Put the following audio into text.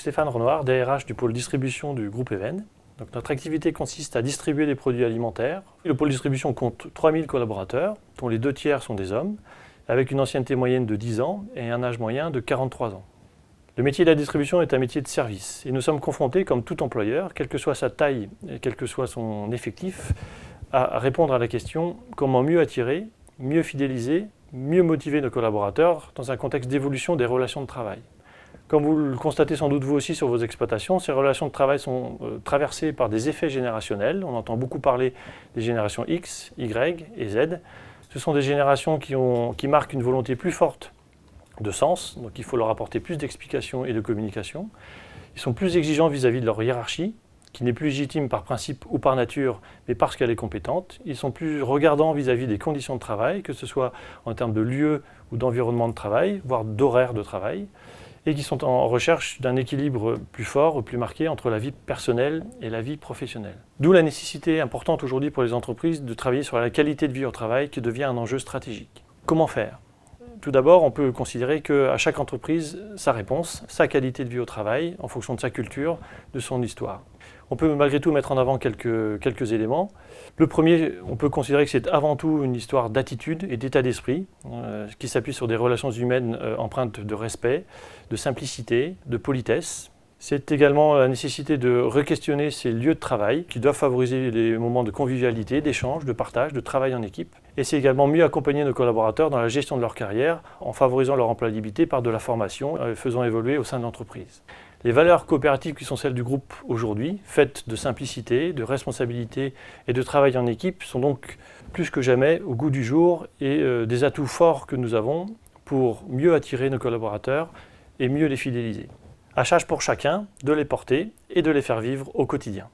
Stéphane Renoir, DRH du pôle distribution du groupe Even. Donc, notre activité consiste à distribuer des produits alimentaires. Le pôle distribution compte 3000 collaborateurs, dont les 2 tiers sont des hommes, avec une ancienneté moyenne de 10 ans et un âge moyen de 43 ans. Le métier de la distribution est un métier de service et nous sommes confrontés, comme tout employeur, quelle que soit sa taille et quel que soit son effectif, à répondre à la question comment mieux attirer, mieux fidéliser, mieux motiver nos collaborateurs dans un contexte d'évolution des relations de travail. Comme vous le constatez sans doute vous aussi sur vos exploitations, ces relations de travail sont traversées par des effets générationnels. On entend beaucoup parler des générations X, Y et Z. Ce sont des générations qui marquent une volonté plus forte de sens, donc il faut leur apporter plus d'explications et de communication. Ils sont plus exigeants vis-à-vis de leur hiérarchie, qui n'est plus légitime par principe ou par nature, mais parce qu'elle est compétente. Ils sont plus regardants vis-à-vis des conditions de travail, que ce soit en termes de lieu ou d'environnement de travail, voire d'horaire de travail, et qui sont en recherche d'un équilibre plus fort ou plus marqué entre la vie personnelle et la vie professionnelle. D'où la nécessité importante aujourd'hui pour les entreprises de travailler sur la qualité de vie au travail qui devient un enjeu stratégique. Comment faire ? Tout d'abord, on peut considérer qu'à chaque entreprise, sa réponse, sa qualité de vie au travail, en fonction de sa culture, de son histoire. On peut malgré tout mettre en avant quelques éléments. Le premier, on peut considérer que c'est avant tout une histoire d'attitude et d'état d'esprit, qui s'appuie sur des relations humaines empreintes de respect, de simplicité, de politesse. C'est également la nécessité de re-questionner ces lieux de travail qui doivent favoriser les moments de convivialité, d'échange, de partage, de travail en équipe. Et c'est également mieux accompagner nos collaborateurs dans la gestion de leur carrière en favorisant leur employabilité par de la formation, faisant évoluer au sein de l'entreprise. Les valeurs coopératives qui sont celles du groupe aujourd'hui, faites de simplicité, de responsabilité et de travail en équipe, sont donc plus que jamais au goût du jour et des atouts forts que nous avons pour mieux attirer nos collaborateurs et mieux les fidéliser. À charge pour chacun de les porter et de les faire vivre au quotidien.